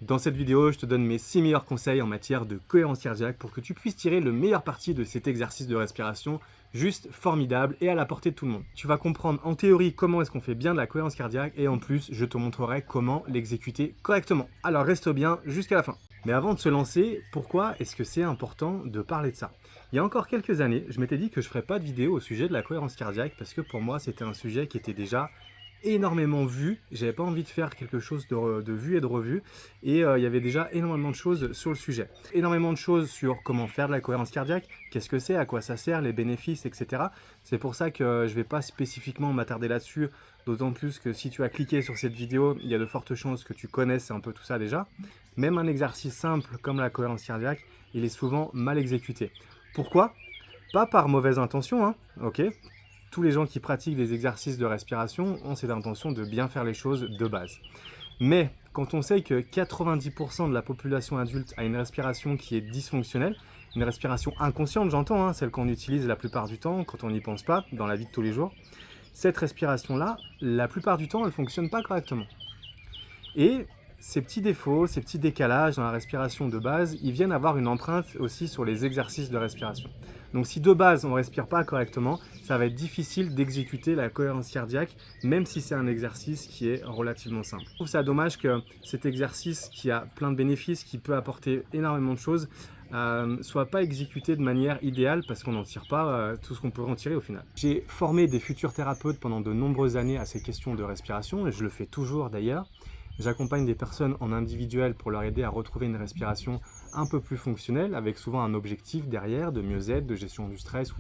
Dans cette vidéo, je te donne mes 6 meilleurs conseils en matière de cohérence cardiaque pour que tu puisses tirer le meilleur parti de cet exercice de respiration juste formidable et à la portée de tout le monde. Tu vas comprendre en théorie comment est-ce qu'on fait bien de la cohérence cardiaque et en plus, je te montrerai comment l'exécuter correctement. Alors reste bien jusqu'à la fin. Mais avant de se lancer, pourquoi est-ce que c'est important de parler de ça? Il y a encore quelques années, je m'étais dit que je ne ferais pas de vidéo au sujet de la cohérence cardiaque parce que pour moi, c'était un sujet qui était déjà énormément vu. J'avais pas envie de faire quelque chose de vu et de revu. Et il y avait déjà énormément de choses sur le sujet. Énormément de choses sur comment faire de la cohérence cardiaque, qu'est-ce que c'est, à quoi ça sert, les bénéfices, etc. C'est pour ça que je vais pas spécifiquement m'attarder là-dessus. D'autant plus que si tu as cliqué sur cette vidéo, il y a de fortes chances que tu connaisses un peu tout ça déjà. Même un exercice simple comme la cohérence cardiaque, il est souvent mal exécuté. Pourquoi? Pas par mauvaise intention, hein, ok? Tous les gens qui pratiquent des exercices de respiration ont cette intention de bien faire les choses de base. Mais quand on sait que 90% de la population adulte a une respiration qui est dysfonctionnelle, une respiration inconsciente j'entends, hein, celle qu'on utilise la plupart du temps quand on n'y pense pas dans la vie de tous les jours, cette respiration-là, la plupart du temps, elle ne fonctionne pas correctement. Et ces petits défauts, ces petits décalages dans la respiration de base, ils viennent avoir une empreinte aussi sur les exercices de respiration. Donc si de base on ne respire pas correctement, ça va être difficile d'exécuter la cohérence cardiaque, même si c'est un exercice qui est relativement simple. Je trouve ça dommage que cet exercice qui a plein de bénéfices, qui peut apporter énormément de choses, soit pas exécuté de manière idéale parce qu'on n'en tire pas tout ce qu'on peut en tirer au final. J'ai formé des futurs thérapeutes pendant de nombreuses années à ces questions de respiration et je le fais toujours d'ailleurs. J'accompagne des personnes en individuel pour leur aider à retrouver une respiration un peu plus fonctionnelle, avec souvent un objectif derrière, de mieux-être, de gestion du stress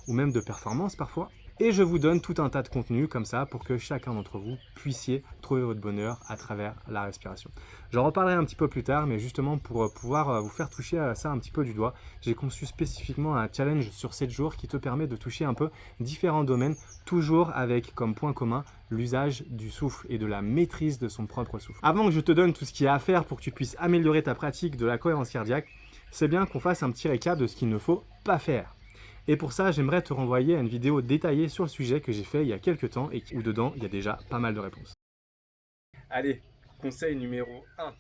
ou même de performance parfois. Et je vous donne tout un tas de contenus comme ça pour que chacun d'entre vous puissiez trouver votre bonheur à travers la respiration. J'en reparlerai un petit peu plus tard, mais justement pour pouvoir vous faire toucher à ça un petit peu du doigt, j'ai conçu spécifiquement un challenge sur 7 jours qui te permet de toucher un peu différents domaines, toujours avec comme point commun l'usage du souffle et de la maîtrise de son propre souffle. Avant que je te donne tout ce qu'il y a à faire pour que tu puisses améliorer ta pratique de la cohérence cardiaque, c'est bien qu'on fasse un petit récap de ce qu'il ne faut pas faire. Et pour ça, j'aimerais te renvoyer à une vidéo détaillée sur le sujet que j'ai fait il y a quelques temps et où dedans, il y a déjà pas mal de réponses. Allez, conseil numéro 1.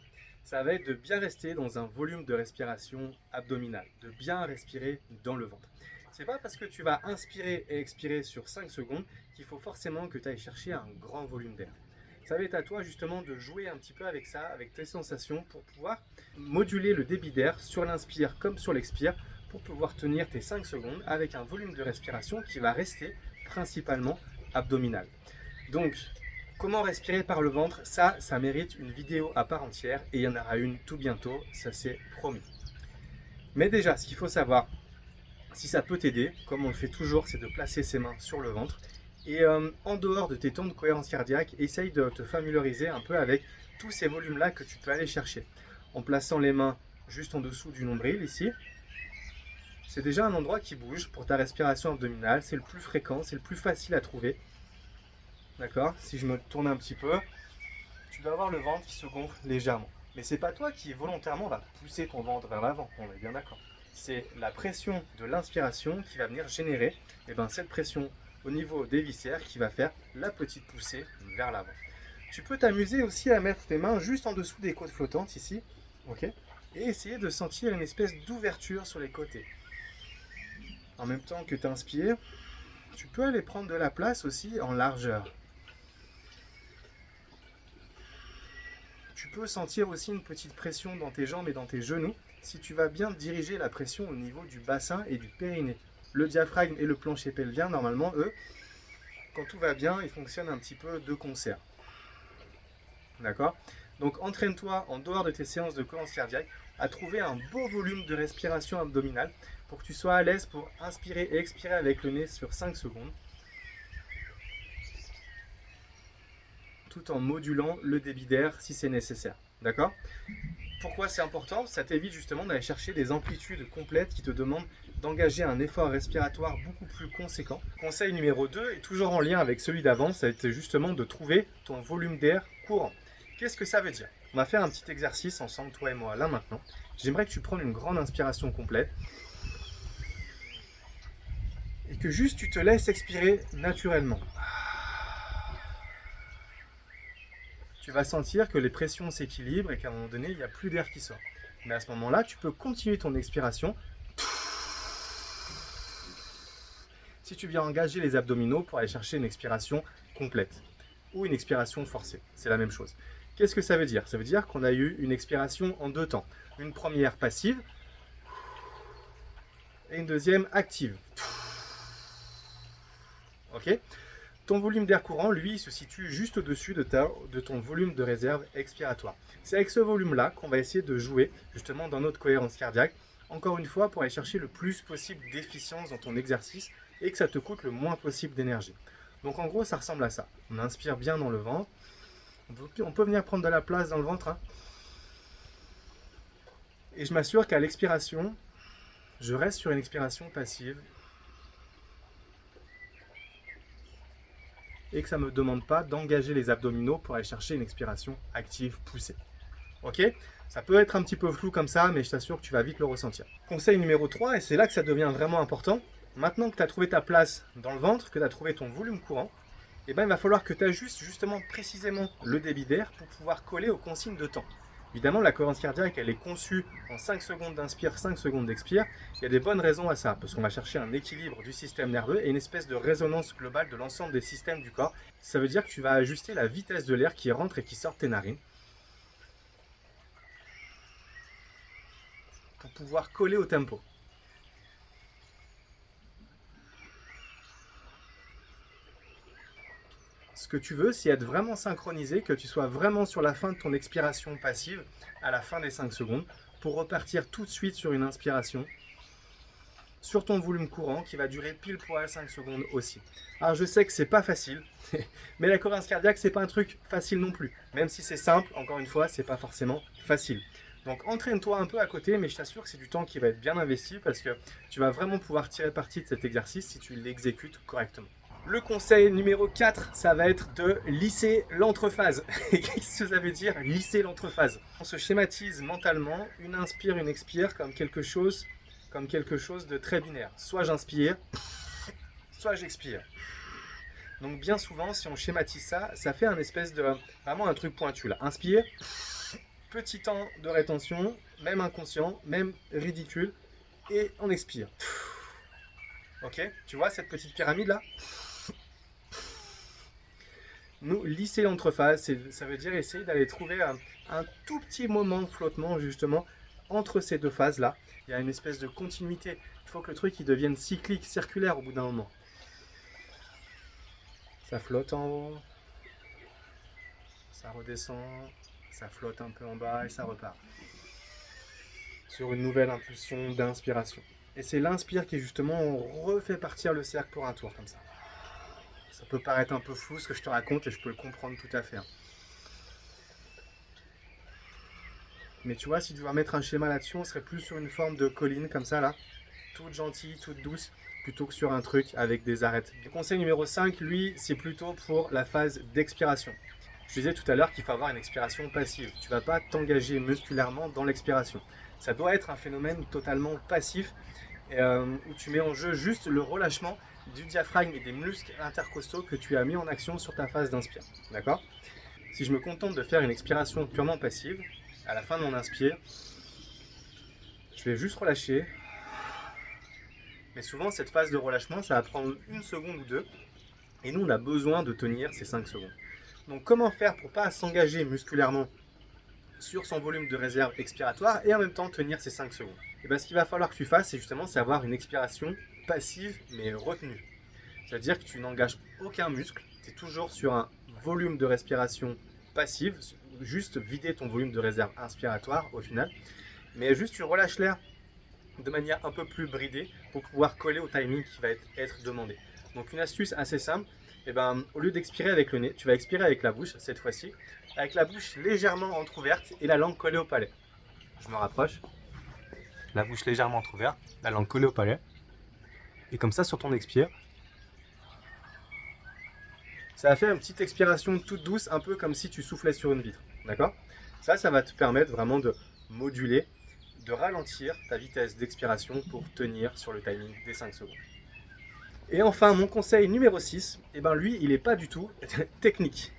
Ça va être de bien rester dans un volume de respiration abdominale, de bien respirer dans le ventre. C'est pas parce que tu vas inspirer et expirer sur 5 secondes qu'il faut forcément que tu ailles chercher un grand volume d'air. Ça va être à toi justement de jouer un petit peu avec ça, avec tes sensations pour pouvoir moduler le débit d'air sur l'inspire comme sur l'expire pour pouvoir tenir tes 5 secondes avec un volume de respiration qui va rester principalement abdominal. Donc, comment respirer par le ventre, ça mérite une vidéo à part entière et il y en aura une tout bientôt, ça c'est promis. Mais déjà, ce qu'il faut savoir, si ça peut t'aider, comme on le fait toujours, c'est de placer ses mains sur le ventre et en dehors de tes temps de cohérence cardiaque, essaye de te familiariser un peu avec tous ces volumes-là que tu peux aller chercher. En plaçant les mains juste en dessous du nombril ici, c'est déjà un endroit qui bouge pour ta respiration abdominale, c'est le plus fréquent, c'est le plus facile à trouver. D'accord? Si je me tourne un petit peu, tu vas avoir le ventre qui se gonfle légèrement. Mais c'est pas toi qui volontairement va pousser ton ventre vers l'avant, on est bien d'accord. C'est la pression de l'inspiration qui va venir générer cette pression au niveau des viscères qui va faire la petite poussée vers l'avant. Tu peux t'amuser aussi à mettre tes mains juste en dessous des côtes flottantes ici, ok? Et essayer de sentir une espèce d'ouverture sur les côtés. En même temps que tu inspires, tu peux aller prendre de la place aussi en largeur. Tu peux sentir aussi une petite pression dans tes jambes et dans tes genoux si tu vas bien diriger la pression au niveau du bassin et du périnée. Le diaphragme et le plancher pelvien, normalement, eux, quand tout va bien, ils fonctionnent un petit peu de concert. D'accord? Donc entraîne-toi en dehors de tes séances de cohérence cardiaque à trouver un beau volume de respiration abdominale pour que tu sois à l'aise pour inspirer et expirer avec le nez sur 5 secondes, tout en modulant le débit d'air si c'est nécessaire. D'accord? Pourquoi c'est important? Ça t'évite justement d'aller chercher des amplitudes complètes qui te demandent d'engager un effort respiratoire beaucoup plus conséquent. Conseil numéro 2 est toujours en lien avec celui d'avant, ça va être justement de trouver ton volume d'air courant. Qu'est-ce que ça veut dire? On va faire un petit exercice ensemble, toi et moi, là maintenant. J'aimerais que tu prennes une grande inspiration complète et que juste tu te laisses expirer naturellement. tu vas sentir que les pressions s'équilibrent et qu'à un moment donné, il n'y a plus d'air qui sort. Mais à ce moment-là, tu peux continuer ton expiration. Si tu viens engager les abdominaux pour aller chercher une expiration complète ou une expiration forcée, c'est la même chose. Qu'est-ce que ça veut dire? Ça veut dire qu'on a eu une expiration en deux temps. Une première passive et une deuxième active. Ok? Ton volume d'air courant, lui, se situe juste au-dessus de ton volume de réserve expiratoire. C'est avec ce volume-là qu'on va essayer de jouer justement dans notre cohérence cardiaque, encore une fois pour aller chercher le plus possible d'efficience dans ton exercice et que ça te coûte le moins possible d'énergie. Donc en gros, ça ressemble à ça. On inspire bien dans le ventre. On peut venir prendre de la place dans le ventre. Hein. Et je m'assure qu'à l'expiration, je reste sur une expiration passive. Et que ça ne me demande pas d'engager les abdominaux pour aller chercher une expiration active poussée. Ok? Ça peut être un petit peu flou comme ça, mais je t'assure que tu vas vite le ressentir. Conseil numéro 3, et c'est là que ça devient vraiment important. Maintenant que tu as trouvé ta place dans le ventre, que tu as trouvé ton volume courant, eh ben, il va falloir que tu ajustes justement précisément le débit d'air pour pouvoir coller aux consignes de temps. Évidemment, la cohérence cardiaque, elle est conçue en 5 secondes d'inspire, 5 secondes d'expire. Il y a des bonnes raisons à ça, parce qu'on va chercher un équilibre du système nerveux et une espèce de résonance globale de l'ensemble des systèmes du corps. Ça veut dire que tu vas ajuster la vitesse de l'air qui rentre et qui sort de tes narines pour pouvoir coller au tempo. Ce que tu veux, c'est être vraiment synchronisé, que tu sois vraiment sur la fin de ton expiration passive, à la fin des 5 secondes, pour repartir tout de suite sur une inspiration, sur ton volume courant, qui va durer pile poil 5 secondes aussi. Alors je sais que c'est pas facile, mais la cohérence cardiaque, c'est pas un truc facile non plus. Même si c'est simple, encore une fois, c'est pas forcément facile. Donc entraîne-toi un peu à côté, mais je t'assure que c'est du temps qui va être bien investi, parce que tu vas vraiment pouvoir tirer parti de cet exercice si tu l'exécutes correctement. Le conseil numéro 4, ça va être de lisser l'entrephase. Qu'est-ce que ça veut dire, lisser l'entrephase? On se schématise mentalement une inspire, une expire comme quelque chose de très binaire. Soit j'inspire, soit j'expire. Donc bien souvent, si on schématise ça, ça fait un espèce de vraiment un truc pointu là. Inspire, petit temps de rétention, même inconscient, même ridicule, et on expire. Ok, tu vois cette petite pyramide là? Nous, lisser l'entrephase, ça veut dire essayer d'aller trouver un tout petit moment de flottement justement entre ces deux phases-là. Il y a une espèce de continuité. Il faut que le truc il devienne cyclique, circulaire au bout d'un moment. Ça flotte en haut, ça redescend, ça flotte un peu en bas et ça repart. Sur une nouvelle impulsion d'inspiration. Et c'est l'inspire qui justement on refait partir le cercle pour un tour comme ça. Ça peut paraître un peu flou ce que je te raconte et je peux le comprendre tout à fait. Mais tu vois, si tu dois mettre un schéma là-dessus, on serait plus sur une forme de colline comme ça là, toute gentille, toute douce, plutôt que sur un truc avec des arêtes. Le conseil numéro 5, lui, c'est plutôt pour la phase d'expiration. Je disais tout à l'heure qu'il faut avoir une expiration passive. Tu ne vas pas t'engager musculairement dans l'expiration. Ça doit être un phénomène totalement passif où tu mets en jeu juste le relâchement du diaphragme et des muscles intercostaux que tu as mis en action sur ta phase d'inspire. D'accord? Si je me contente de faire une expiration purement passive, à la fin de mon inspire, je vais juste relâcher. Mais souvent, cette phase de relâchement, ça va prendre une seconde ou deux. Et nous, on a besoin de tenir ces 5 secondes. Donc, comment faire pour ne pas s'engager musculairement sur son volume de réserve expiratoire et en même temps tenir ces 5 secondes? Et bien, ce qu'il va falloir que tu fasses, c'est justement avoir une expiration passive mais retenue. C'est-à-dire que tu n'engages aucun muscle, tu es toujours sur un volume de respiration passive, juste vider ton volume de réserve inspiratoire au final, mais juste tu relâches l'air de manière un peu plus bridée pour pouvoir coller au timing qui va être demandé. Donc une astuce assez simple, et ben, au lieu d'expirer avec le nez, tu vas expirer avec la bouche cette fois-ci, avec la bouche légèrement entrouverte et la langue collée au palais. Je me rapproche, la bouche légèrement entrouverte, la langue collée au palais, et comme ça sur ton expire, ça va faire une petite expiration toute douce, un peu comme si tu soufflais sur une vitre. D'accord? Ça va te permettre vraiment de moduler, de ralentir ta vitesse d'expiration pour tenir sur le timing des 5 secondes. Et enfin, mon conseil numéro 6, eh ben lui, il n'est pas du tout technique.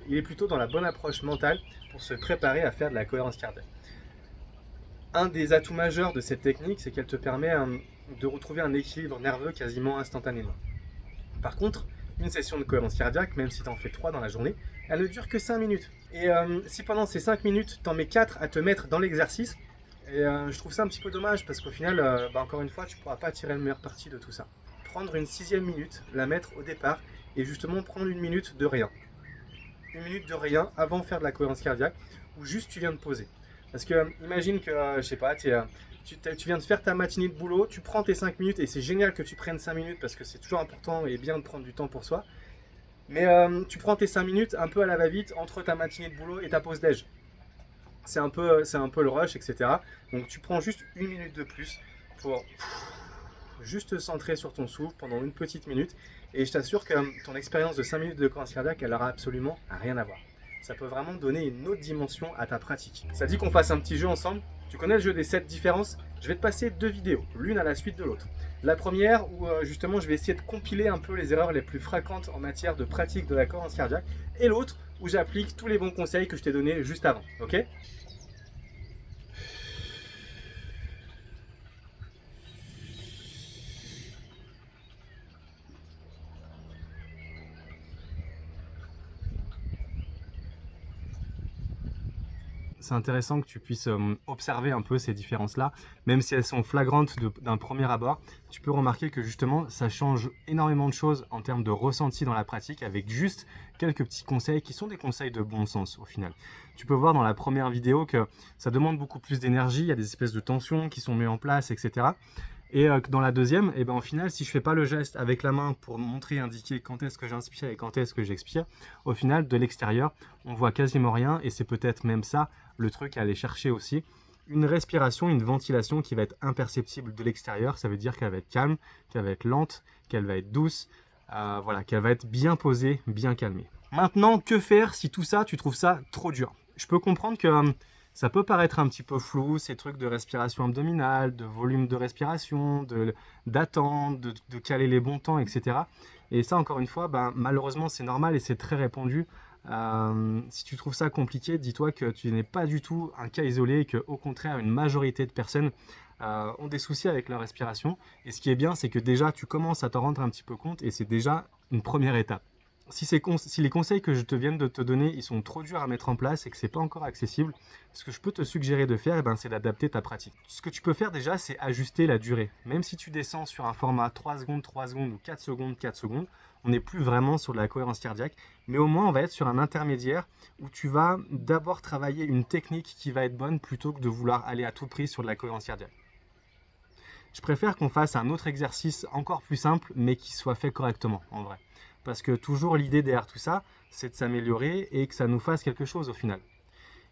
Il est plutôt dans la bonne approche mentale pour se préparer à faire de la cohérence cardiaque. Un des atouts majeurs de cette technique, c'est qu'elle te permet de retrouver un équilibre nerveux quasiment instantanément. Par contre, une session de cohérence cardiaque, même si tu en fais 3 dans la journée, elle ne dure que 5 minutes. Et si pendant ces 5 minutes, tu en mets 4 à te mettre dans l'exercice, je trouve ça un petit peu dommage parce qu'au final, encore une fois, tu ne pourras pas tirer le meilleur parti de tout ça. Prendre une 6e minute, la mettre au départ et justement prendre une minute de rien. Une minute de rien avant de faire de la cohérence cardiaque ou juste tu viens de poser. Parce que imagine que, je sais pas, tu viens de faire ta matinée de boulot, tu prends tes 5 minutes et c'est génial que tu prennes 5 minutes parce que c'est toujours important et bien de prendre du temps pour soi. Mais tu prends tes 5 minutes un peu à la va-vite entre ta matinée de boulot et ta pause déj. C'est un peu le rush, etc. Donc tu prends juste une minute de plus pour juste te centrer sur ton souffle pendant une petite minute. Et je t'assure que ton expérience de 5 minutes de cohérence cardiaque, elle n'aura absolument rien à voir. Ça peut vraiment donner une autre dimension à ta pratique. Ça dit qu'on fasse un petit jeu ensemble. Tu connais le jeu des 7 différences? Je vais te passer 2 vidéos, l'une à la suite de l'autre. La première où justement je vais essayer de compiler un peu les erreurs les plus fréquentes en matière de pratique de la cohérence cardiaque. Et l'autre où j'applique tous les bons conseils que je t'ai donnés juste avant. Ok? C'est intéressant que tu puisses observer un peu ces différences-là, même si elles sont flagrantes d'un premier abord. Tu peux remarquer que justement, ça change énormément de choses en termes de ressenti dans la pratique avec juste quelques petits conseils qui sont des conseils de bon sens au final. Tu peux voir dans la première vidéo que ça demande beaucoup plus d'énergie, il y a des espèces de tensions qui sont mises en place, etc. Et dans la deuxième, au final, si je ne fais pas le geste avec la main pour montrer, indiquer quand est-ce que j'inspire et quand est-ce que j'expire, au final, de l'extérieur, on voit quasiment rien et c'est peut-être même ça le truc à aller chercher aussi. Une respiration, une ventilation qui va être imperceptible de l'extérieur, ça veut dire qu'elle va être calme, qu'elle va être lente, qu'elle va être douce, qu'elle va être bien posée, bien calmée. Maintenant, que faire si tout ça, tu trouves ça trop dur? Je peux comprendre que ça peut paraître un petit peu flou, ces trucs de respiration abdominale, de volume de respiration, d'attente, de caler les bons temps, etc. Et ça, encore une fois, malheureusement, c'est normal et c'est très répandu. Si tu trouves ça compliqué, dis-toi que tu n'es pas du tout un cas isolé et qu'au contraire, une majorité de personnes ont des soucis avec leur respiration. Et ce qui est bien, c'est que déjà, tu commences à t'en rendre un petit peu compte et c'est déjà une première étape. Si les conseils que je te viens de te donner, ils sont trop durs à mettre en place et que ce n'est pas encore accessible, ce que je peux te suggérer de faire, c'est d'adapter ta pratique. Ce que tu peux faire déjà, c'est ajuster la durée. Même si tu descends sur un format 3 secondes, 3 secondes ou 4 secondes, 4 secondes, on n'est plus vraiment sur de la cohérence cardiaque, mais au moins on va être sur un intermédiaire où tu vas d'abord travailler une technique qui va être bonne plutôt que de vouloir aller à tout prix sur de la cohérence cardiaque. Je préfère qu'on fasse un autre exercice encore plus simple, mais qui soit fait correctement, en vrai. Parce que toujours l'idée derrière tout ça, c'est de s'améliorer et que ça nous fasse quelque chose au final.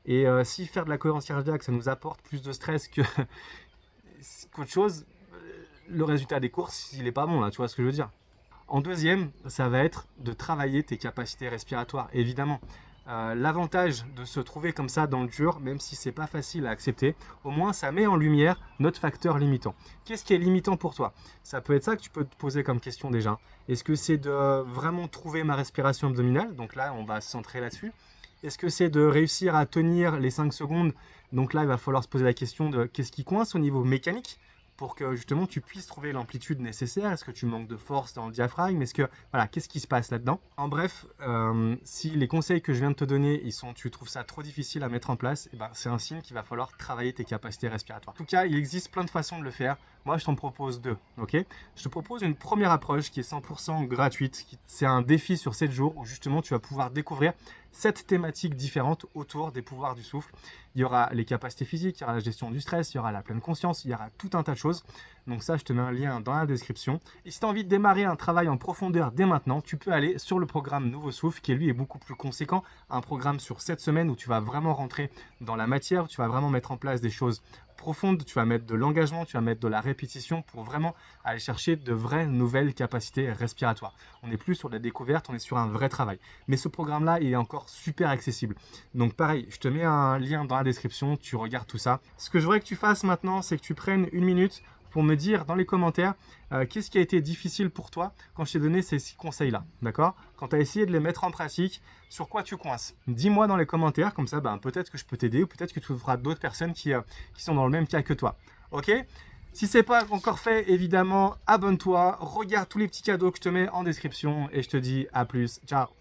Et si faire de la cohérence cardiaque, ça nous apporte plus de stress qu'autre chose, le résultat des courses, il n'est pas bon là, tu vois ce que je veux dire. En deuxième, ça va être de travailler tes capacités respiratoires, évidemment. L'avantage de se trouver comme ça dans le dur, même si c'est pas facile à accepter, au moins ça met en lumière notre facteur limitant. Qu'est-ce qui est limitant pour toi? Ça peut être ça que tu peux te poser comme question déjà. Est-ce que c'est de vraiment trouver ma respiration abdominale? Donc là, on va se centrer là-dessus. Est-ce que c'est de réussir à tenir les 5 secondes? Donc là, il va falloir se poser la question de qu'est-ce qui coince au niveau mécanique pour que justement tu puisses trouver l'amplitude nécessaire. Est-ce que tu manques de force dans le diaphragme? Qu'est-ce qui se passe là-dedans? En bref, si les conseils que je viens de te donner, tu trouves ça trop difficile à mettre en place, c'est un signe qu'il va falloir travailler tes capacités respiratoires. En tout cas, il existe plein de façons de le faire. Moi, je t'en propose 2. Okay, je te propose une première approche qui est 100% gratuite. C'est un défi sur 7 jours où justement tu vas pouvoir découvrir 7 thématiques différentes autour des pouvoirs du souffle. Il y aura les capacités physiques, il y aura la gestion du stress, il y aura la pleine conscience, il y aura tout un tas de choses. Donc ça, je te mets un lien dans la description. Et si tu as envie de démarrer un travail en profondeur dès maintenant, tu peux aller sur le programme Nouveau Souffle qui, lui, est beaucoup plus conséquent. Un programme sur 7 semaines où tu vas vraiment rentrer dans la matière, où tu vas vraiment mettre en place des choses profonde, tu vas mettre de l'engagement, tu vas mettre de la répétition pour vraiment aller chercher de vraies nouvelles capacités respiratoires. On n'est plus sur la découverte, on est sur un vrai travail. Mais ce programme-là, il est encore super accessible. Donc pareil, je te mets un lien dans la description, tu regardes tout ça. Ce que je voudrais que tu fasses maintenant, c'est que tu prennes une minute pour me dire dans les commentaires qu'est-ce qui a été difficile pour toi quand je t'ai donné ces 6 conseils-là, d'accord? Quand tu as essayé de les mettre en pratique, sur quoi tu coinces? Dis-moi dans les commentaires, comme ça, peut-être que je peux t'aider ou peut-être que tu trouveras d'autres personnes qui sont dans le même cas que toi, ok? Si ce n'est pas encore fait, évidemment, abonne-toi, regarde tous les petits cadeaux que je te mets en description et je te dis à plus, ciao!